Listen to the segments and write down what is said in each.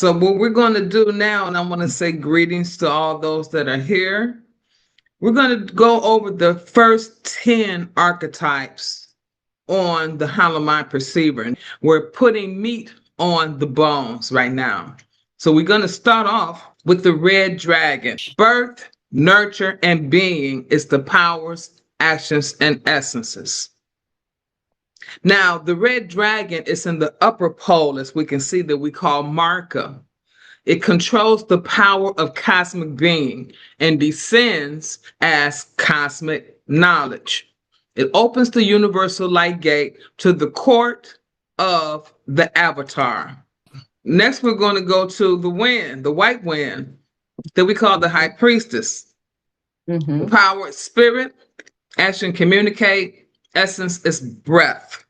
So what we're going to do now, and I want to say greetings to all those that are here. We're going to go over the first 10 archetypes on the hollow mind perceiver. We're putting meat on the bones right now. So we're going to start off with the red dragon. Birth, nurture, and being is the powers, actions, and essences. Now, the red dragon is in the upper pole, as we can see, that we call Marka. It controls the power of cosmic being and descends as cosmic knowledge. It opens the universal light gate to the court of the avatar. Next, we're going to go to the wind, the white wind, that we call the high priestess. The power is spirit, action, communicate, essence is breath.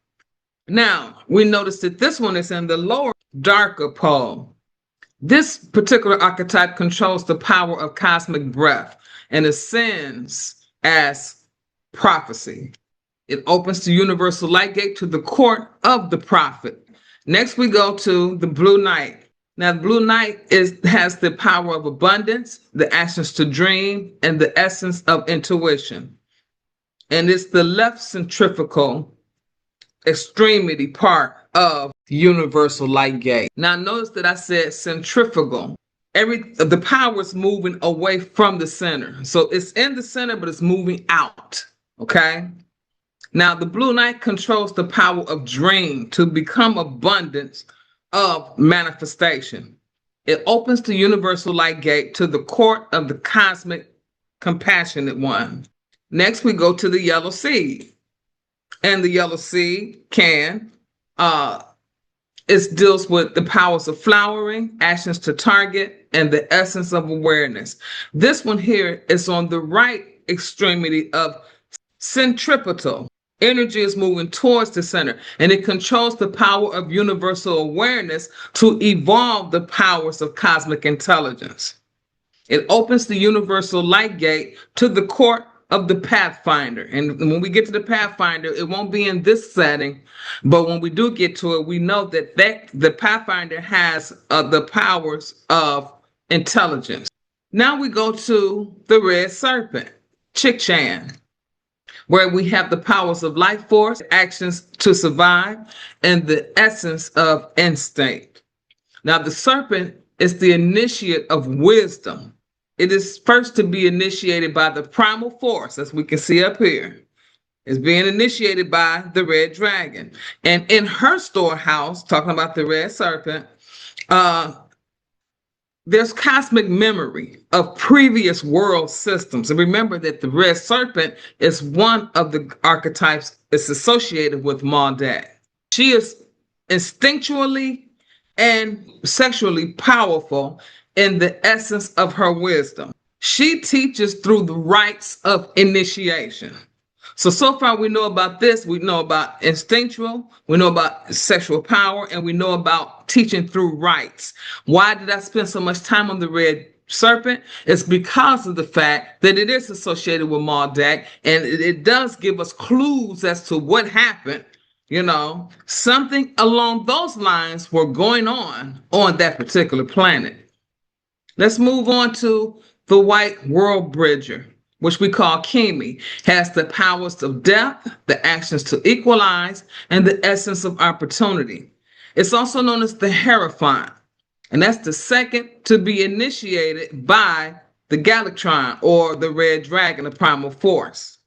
Now, we notice that this one is in the lower, darker pole. This particular archetype controls the power of cosmic breath and ascends as prophecy. It opens the universal light gate to the court of the prophet. Next, we go to the blue knight. Now, the blue knight has the power of abundance, the actions to dream, and the essence of intuition. And it's the left centrifugal extremity part of the universal light gate. Now, notice that I said centrifugal. The power is moving away from the center. So it's in the center, but it's moving out. Okay? Now, the blue knight controls the power of dream to become abundance of manifestation. It opens the universal light gate to the court of the cosmic compassionate one. Next, we go to the yellow seed. And the yellow seed it deals with the powers of flowering, actions to target, and the essence of awareness. This one here is on the right extremity of centripetal. Energy is moving towards the center, and it controls the power of universal awareness to evolve the powers of cosmic intelligence. It opens the universal light gate to the court of the Pathfinder. And when we get to the Pathfinder, it won't be in this setting, but when we do get to it, we know that the Pathfinder has the powers of intelligence. Now we go to the red serpent, Chick-Chan, where we have the powers of life force, actions to survive, and the essence of instinct. Now, the serpent is the initiate of wisdom. It is first to be initiated by the primal force, as we can see up here. It's being initiated by the red dragon. And in her storehouse, talking about the red serpent, there's cosmic memory of previous world systems. And remember that the red serpent is one of the archetypes that's associated with Maudet. She is instinctually and sexually powerful in the essence of her wisdom. She teaches through the rites of initiation. So far we know about this. We know about instinctual, we know about sexual power, and we know about teaching through rites. Why did I spend so much time on the red serpent? It's because of the fact that it is associated with Maudet, and it does give us clues as to what happened. Something along those lines were going on that particular planet. Let's move on to the white world bridger, which we call Kimi. Has the powers of death, the actions to equalize, and the essence of opportunity. It's also known as the Hierophant, and that's the second to be initiated by the Galactron or the red dragon, the primal force.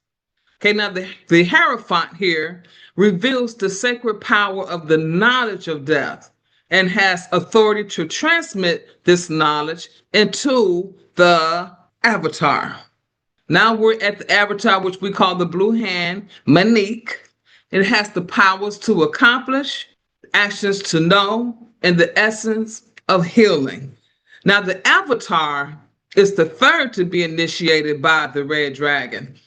Okay, now the Hierophant here reveals the sacred power of the knowledge of death and has authority to transmit this knowledge into the avatar. Now we're at the avatar, which we call the blue hand, Manique. It has the powers to accomplish, actions to know, and the essence of healing. Now the avatar is the third to be initiated by the red dragon.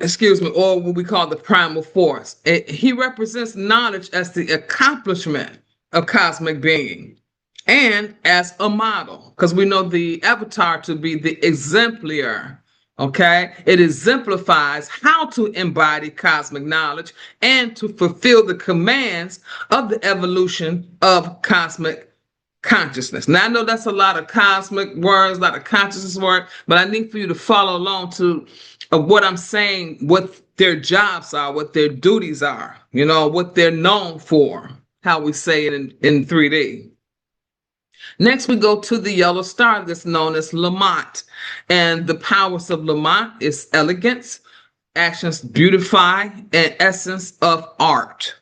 Or what we call the primal force. He represents knowledge as the accomplishment of cosmic being and as a model, because we know the avatar to be the exemplar. Okay, it exemplifies how to embody cosmic knowledge and to fulfill the commands of the evolution of cosmic consciousness. Now I know that's a lot of cosmic words, a lot of consciousness words, but I need for you to follow along to what I'm saying, what their jobs are, what their duties are, what they're known for, how we say it in 3D. Next, we go to the yellow star that's known as Lamont. And the powers of Lamont is elegance, actions beautify, and essence of art.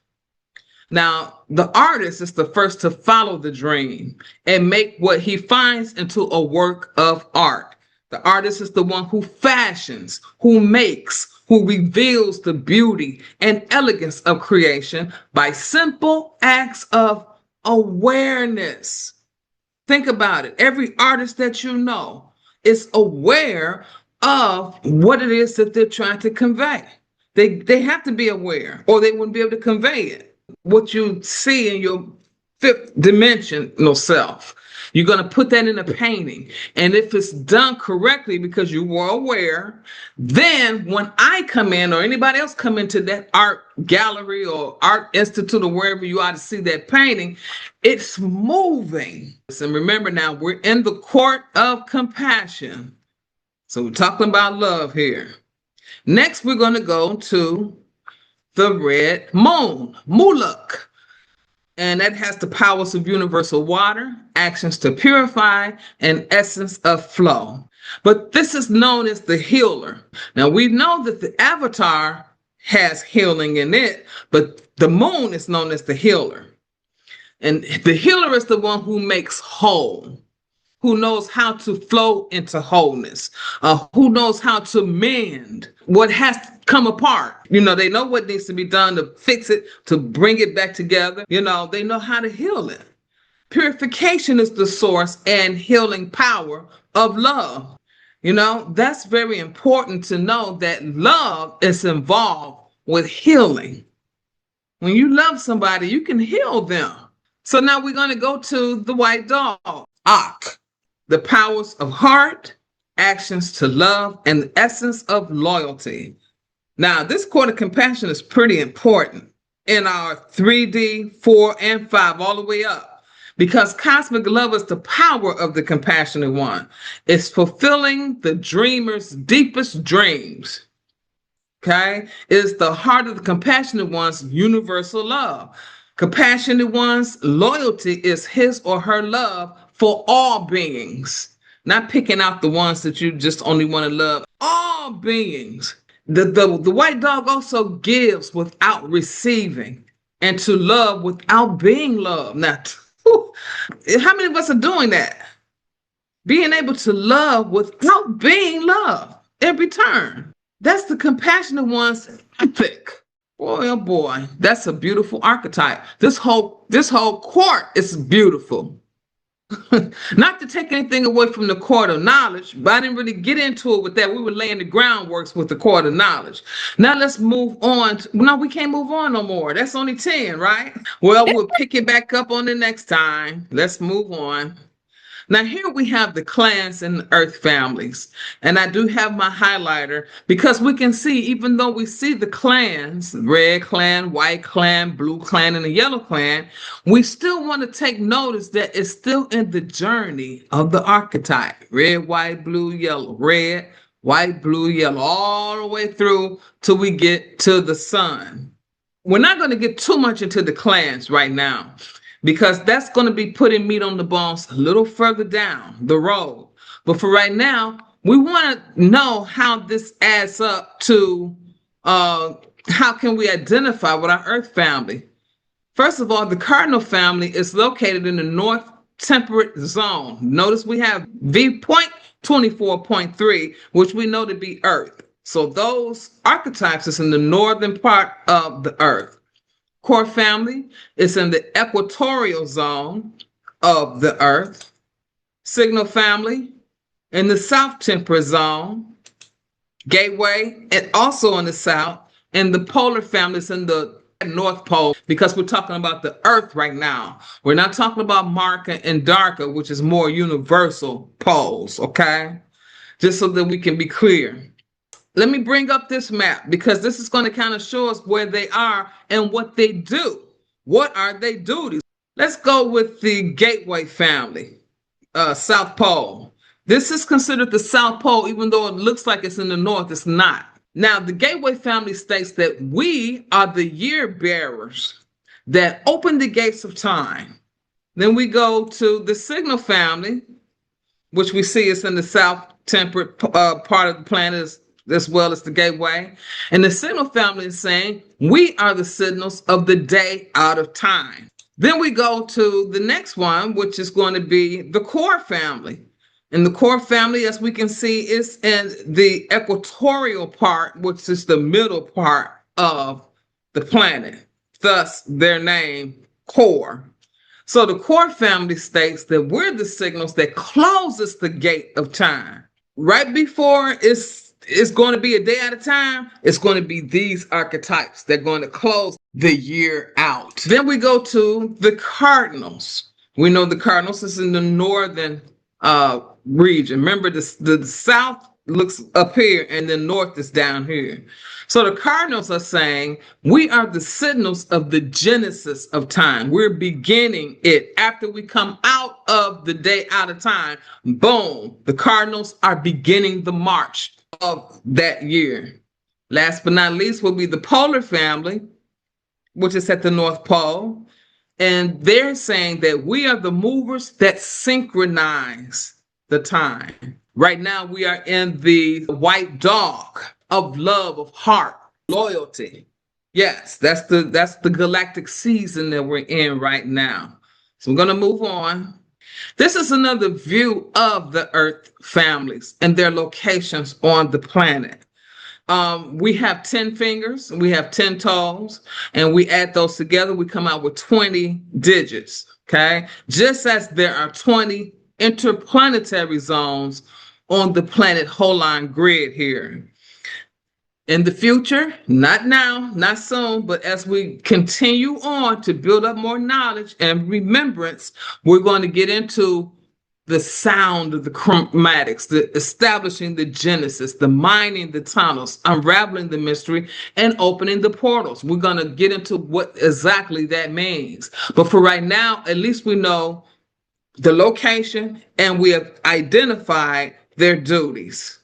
Now, the artist is the first to follow the dream and make what he finds into a work of art. The artist is the one who fashions, who makes, who reveals the beauty and elegance of creation by simple acts of awareness. Think about it. Every artist that you know is aware of what it is that they're trying to convey. They have to be aware or they wouldn't be able to convey it. What you see in your fifth dimensional self, you're going to put that in a painting. And if it's done correctly because you were aware, then when I come in or anybody else come into that art gallery or art institute or wherever you are to see that painting, it's moving. And remember now, we're in the court of compassion. So we're talking about love here. Next, we're going to go to the red moon, Muluk. And that has the powers of universal water, actions to purify, and essence of flow. But this is known as the healer. Now we know that the avatar has healing in it, but the moon is known as the healer. And the healer is the one who makes whole, who knows how to flow into wholeness, who knows how to mend what has come apart. They know what needs to be done to fix it, to bring it back together. They know how to heal it. Purification is the source and healing power of love. That's very important to know that love is involved with healing. When you love somebody, you can heal them. So now we're going to go to the white dog, Ak. The powers of heart, actions to love, and the essence of loyalty. Now, this court of compassion is pretty important in our 3D, 4, and 5, all the way up, because cosmic love is the power of the compassionate one. It's fulfilling the dreamer's deepest dreams. Okay? It is the heart of the compassionate one's universal love. Compassionate one's loyalty is his or her love for all beings, not picking out the ones that you just only want to love. All beings. The white dog also gives without receiving and to love without being loved. Now, how many of us are doing that? Being able to love without being loved in return. That's the compassionate one's ethic. Boy, oh boy, that's a beautiful archetype. This whole court is beautiful. Not to take anything away from the court of knowledge, but I didn't really get into it with that. We were laying the groundworks with the court of knowledge. Now let's move on. No, we can't move on no more. That's only 10, right? Well, we'll pick it back up on the next time. Let's move on. Now here we have the clans and the earth families. And I do have my highlighter because we can see, even though we see the clans, red clan, white clan, blue clan, and the yellow clan, we still want to take notice that it's still in the journey of the archetype. Red, white, blue, yellow, red, white, blue, yellow, all the way through till we get to the sun. We're not going to get too much into the clans right now, because that's going to be putting meat on the bones a little further down the road. But for right now, we want to know how this adds up to how can we identify with our earth family. First of all, the cardinal family is located in the north temperate zone. Notice we have V.24.3, which we know to be earth. So those archetypes is in the northern part of the earth. Core family is in the equatorial zone of the earth. Signal family in the south temperate zone. Gateway and also in the south. And the polar family is in the north pole, because we're talking about the earth right now. We're not talking about Marca and Darka, which is more universal poles, okay? Just so that we can be clear. Let me bring up this map, because this is going to kind of show us where they are and what they do. What are their duties? Let's go with the Gateway family, South Pole. This is considered the South Pole, even though it looks like it's in the north, it's not. Now, the Gateway family states that we are the year bearers that open the gates of time. Then we go to the Signal family, which we see is in the south temperate part of the planet as well as the Gateway. And the Signal family is saying, we are the signals of the day out of time. Then we go to the next one, which is going to be the Core family. And the Core family, as we can see, is in the equatorial part, which is the middle part of the planet. Thus, their name, Core. So the Core family states that we're the signals that closes the gate of time. Right before it's going to be a day at a time, it's going to be these archetypes. They're going to close the year out. Then we go to the Cardinals. We know the Cardinals is in the northern region. Remember, the south looks up here and the north is down here. So the Cardinals are saying, we are the signals of the genesis of time. We're beginning it. After we come out of the day out of time, boom, the Cardinals are beginning the march of that year. Last but not least will be the Polar family, which is at the North Pole. And they're saying that we are the movers that synchronize the time. Right now, we are in the white dog of love, of heart, loyalty. Yes, that's the galactic season that we're in right now. So we're going to move on. This is another view of the Earth families and their locations on the planet. We have 10 fingers, we have 10 toes, and we add those together, we come out with 20 digits, okay? Just as there are 20 interplanetary zones on the planet whole line grid here. In the future, not now, not soon, but as we continue on to build up more knowledge and remembrance, we're going to get into the sound of the chromatics, the establishing the genesis, the mining the tunnels, unraveling the mystery, and opening the portals. We're going to get into what exactly that means. But for right now, at least we know the location and we have identified their duties.